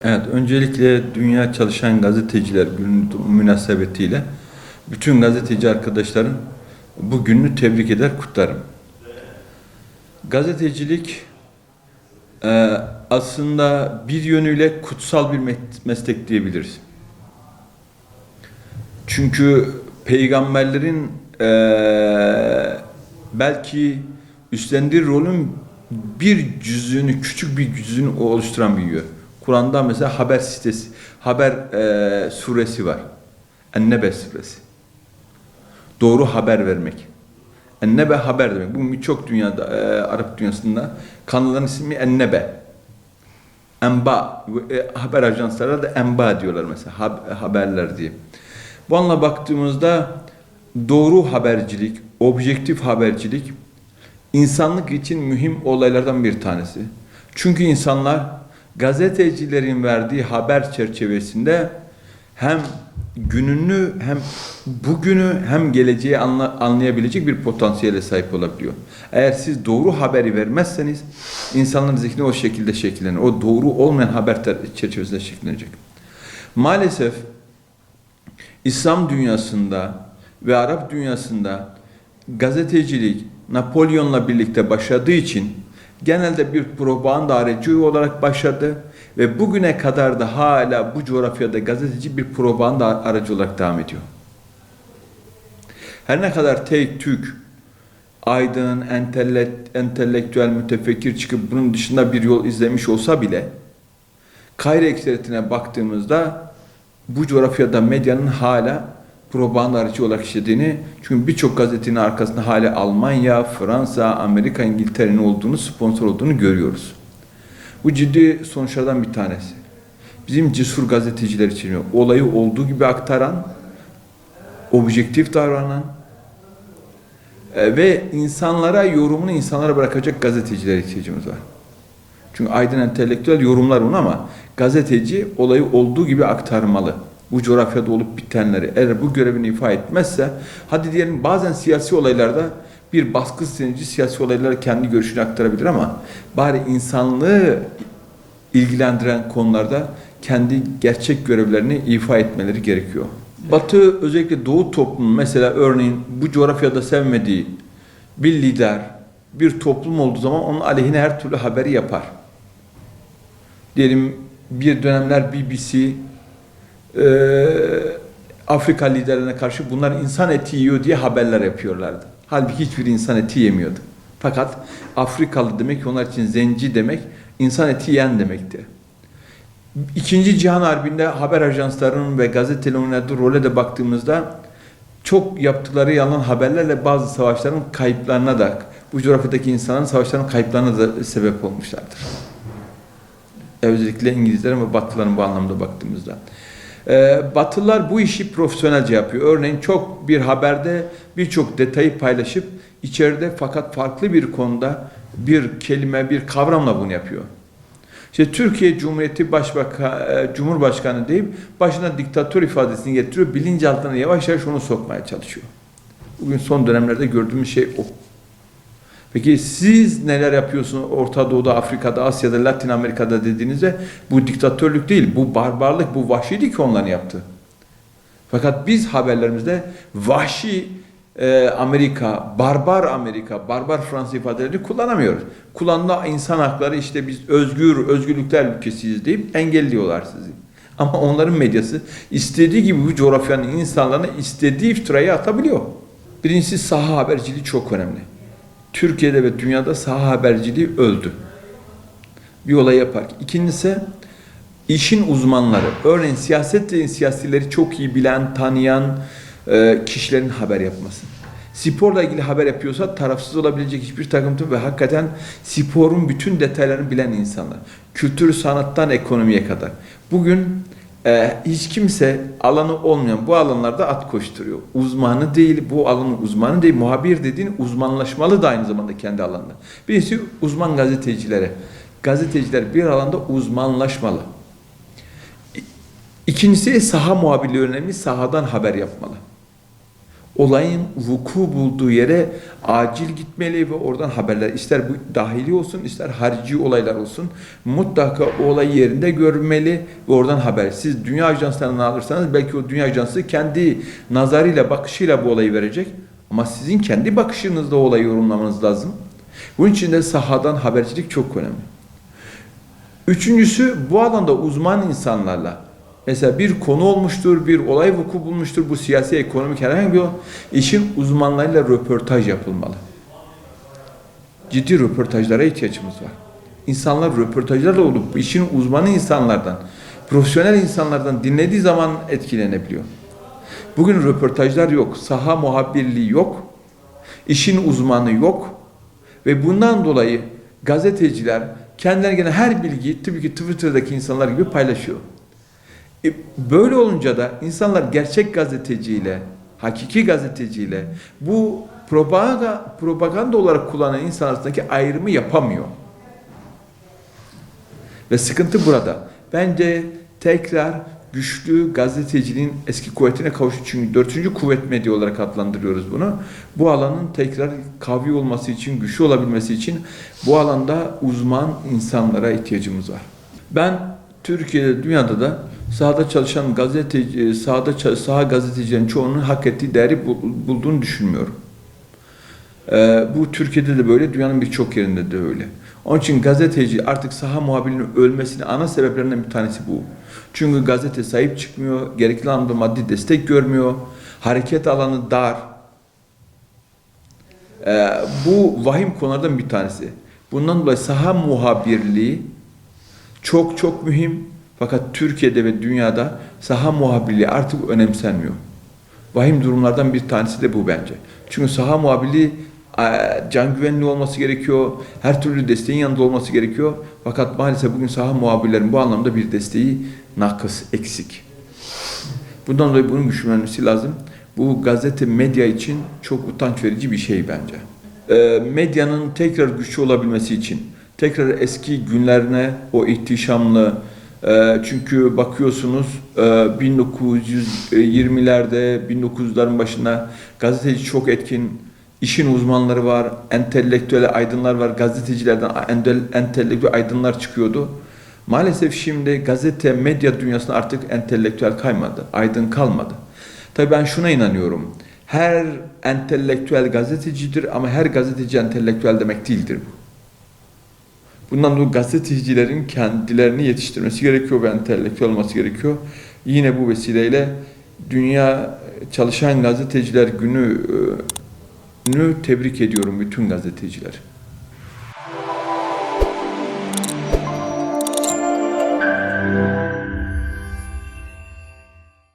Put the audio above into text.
Evet, öncelikle Dünya Çalışan Gazeteciler Günü münasebetiyle bütün gazeteci arkadaşların bu gününü tebrik eder, kutlarım. Gazetecilik aslında bir yönüyle kutsal bir meslek diyebiliriz. Çünkü peygamberlerin belki üstlendiği rolün bir cüzünü, küçük bir cüzünü oluşturan bir yön. Kur'an'da mesela haber sitesi, haber suresi var. En-Nebe suresi. Doğru haber vermek. En-Nebe haber demek. Bu birçok dünyada, Arap dünyasında kanalların ismi En-Nebe. Enba. Haber ajanslara da enba diyorlar mesela. Haberler diye. Bu anla baktığımızda doğru habercilik, objektif habercilik insanlık için mühim olaylardan bir tanesi. Çünkü insanlar gazetecilerin verdiği haber çerçevesinde hem gününü hem bugünü hem geleceği anlayabilecek bir potansiyele sahip olabiliyor. Eğer siz doğru haberi vermezseniz insanların zihni o şekilde şekillenir. O doğru olmayan haber çerçevesinde şekillenecek. Maalesef İslam dünyasında ve Arap dünyasında gazetecilik Napolyon'la birlikte başladığı için genelde bir propaganda aracı olarak başladı ve bugüne kadar da hala bu coğrafyada gazeteci bir propaganda aracı olarak devam ediyor. Her ne kadar tek tük, aydın, entelektüel, mütefekkir çıkıp bunun dışında bir yol izlemiş olsa bile Kahire ekseriyetine baktığımızda bu coğrafyada medyanın hala propaganda aracı olarak işlediğini, çünkü birçok gazetenin arkasında hala Almanya, Fransa, Amerika, İngiltere'nin olduğunu, sponsor olduğunu görüyoruz. Bu ciddi sonuçlardan bir tanesi. Bizim cesur gazeteciler için olayı olduğu gibi aktaran, objektif davranan ve insanlara yorumunu insanlara bırakacak gazetecilere ihtiyacımız var. Çünkü aydın entelektüel yorumlar onu ama gazeteci olayı olduğu gibi aktarmalı. Bu coğrafyada olup bitenleri eğer bu görevini ifa etmezse, hadi diyelim bazen siyasi olaylarda bir baskı sinici siyasi olaylara kendi görüşünü aktarabilir ama bari insanlığı ilgilendiren konularda kendi gerçek görevlerini ifa etmeleri gerekiyor. Batı, özellikle Doğu toplumu, mesela örneğin bu coğrafyada sevmediği bir lider, bir toplum olduğu zaman onun aleyhine her türlü haberi yapar. Diyelim bir dönemler BBC Afrika liderlerine karşı bunlar insan eti yiyor diye haberler yapıyorlardı. Halbuki hiçbir insan eti yemiyordu. Fakat Afrikalı demek onlar için zenci demek, insan eti yiyen demekti. İkinci Cihan Harbi'nde haber ajanslarının ve gazetelerin oynadığı role de baktığımızda çok yaptıkları yalan haberlerle bazı savaşların kayıplarına da, bu coğrafyadaki insanların savaşların kayıplarına da sebep olmuşlardır. Özellikle İngilizlerin ve Batılıların bu anlamda baktığımızda. Batılılar bu işi profesyonelce yapıyor. Örneğin çok bir haberde birçok detayı paylaşıp içeride fakat farklı bir konuda bir kelime, bir kavramla bunu yapıyor. İşte Türkiye Cumhuriyeti Cumhurbaşkanı deyip başına diktatör ifadesini getiriyor. Bilinçaltına yavaş yavaş onu sokmaya çalışıyor. Bugün son dönemlerde gördüğümüz şey o. Peki siz neler yapıyorsunuz Orta Doğu'da, Afrika'da, Asya'da, Latin Amerika'da dediğinizde bu diktatörlük değil, bu barbarlık, bu vahşilik onların yaptı. Fakat biz haberlerimizde vahşi Amerika, barbar Fransa ifadelerini kullanamıyoruz. Kullanılan insan hakları işte biz özgürlükler ülkesiyiz deyip engelliyorlar sizi. Ama onların medyası istediği gibi bu coğrafyanın insanlarına istediği iftirayı atabiliyor. Birincisi saha haberciliği çok önemli. Türkiye'de ve dünyada saha haberciliği öldü. Bir olay yapar. İkincisi işin uzmanları. Örneğin siyasileri çok iyi bilen, tanıyan kişilerin haber yapması. Sporla ilgili haber yapıyorsa tarafsız olabilecek hiçbir takıntı ve hakikaten sporun bütün detaylarını bilen insanlar. Kültür, sanattan ekonomiye kadar. Bugün hiç kimse alanı olmayan bu alanlarda at koşturuyor. Uzmanı değil, bu alanın uzmanı değil. Muhabir dediğin uzmanlaşmalı da aynı zamanda kendi alanında. Birisi uzman gazetecilere. Gazeteciler bir alanda uzmanlaşmalı. İkincisi saha muhabirliği önemli, sahadan haber yapmalı. olayın vuku bulduğu yere acil gitmeli ve oradan haberler, ister bu dahili olsun ister harici olaylar olsun, mutlaka o olay yerinde görmeli ve oradan haber. Siz dünya ajanslarını alırsanız belki o dünya ajansı kendi nazarıyla, bakışıyla bu olayı verecek ama sizin kendi bakışınızda o olayı yorumlamanız lazım. Bunun için de sahadan habercilik çok önemli. Üçüncüsü, bu alanda uzman insanlarla, mesela bir konu olmuştur, bir olay vuku bulmuştur, bu siyasi, ekonomik herhangi bir işin uzmanlarıyla röportaj yapılmalı. Ciddi röportajlara ihtiyacımız var. İnsanlar röportajlarla olup işin uzmanı insanlardan, profesyonel insanlardan dinlediği zaman etkilenebiliyor. Bugün röportajlar yok, saha muhabirliği yok, işin uzmanı yok ve bundan dolayı gazeteciler kendilerine gelen her bilgiyi tabii ki Twitter'daki insanlar gibi paylaşıyor. Böyle olunca da insanlar gerçek gazeteciyle, hakiki gazeteciyle bu propaganda olarak kullanan insan arasındaki ayrımı yapamıyor. Ve sıkıntı burada. Bence tekrar güçlü gazeteciliğin eski kuvvetine kavuştu. Çünkü 4. kuvvet medya olarak adlandırıyoruz bunu. Bu alanın tekrar kavi olması için, güçlü olabilmesi için bu alanda uzman insanlara ihtiyacımız var. Ben Türkiye'de, dünyada da sahada çalışan gazeteci, saha gazetecilerin çoğunun hak ettiği değeri bulduğunu düşünmüyorum. Bu Türkiye'de de böyle, dünyanın birçok yerinde de öyle. Onun için gazeteci artık saha muhabirinin ölmesinin ana sebeplerinden bir tanesi bu. Çünkü gazete sahip çıkmıyor, gerekli anlamda maddi destek görmüyor, hareket alanı dar. Bu vahim konulardan bir tanesi. Bundan dolayı saha muhabirliği çok mühim. Fakat Türkiye'de ve dünyada saha muhabirliği artık önemsenmiyor. Vahim durumlardan bir tanesi de bu bence. Çünkü saha muhabirliği can güvenli olması gerekiyor, her türlü desteğin yanında olması gerekiyor. Fakat maalesef bugün saha muhabirlerin bu anlamda bir desteği nakıs, eksik. Bundan dolayı bunun güçlenmesi lazım. Bu gazete, medya için çok utanç verici bir şey bence. Medyanın tekrar güçlü olabilmesi için, tekrar eski günlerine, o ihtişamlı, çünkü bakıyorsunuz 1920'lerde, 1900'ların başında gazeteci çok etkin, işin uzmanları var, entelektüel aydınlar var, gazetecilerden entelektüel aydınlar çıkıyordu. Maalesef şimdi gazete, medya dünyasında artık entelektüel kaymadı, aydın kalmadı. Tabii ben şuna inanıyorum, her entelektüel gazetecidir ama her gazeteci entelektüel demek değildir bu. Bundan dolayı gazetecilerin kendilerini yetiştirmesi gerekiyor ve entelektüel olması gerekiyor. Yine bu vesileyle Dünya Çalışan Gazeteciler Günü'nü tebrik ediyorum bütün gazeteciler.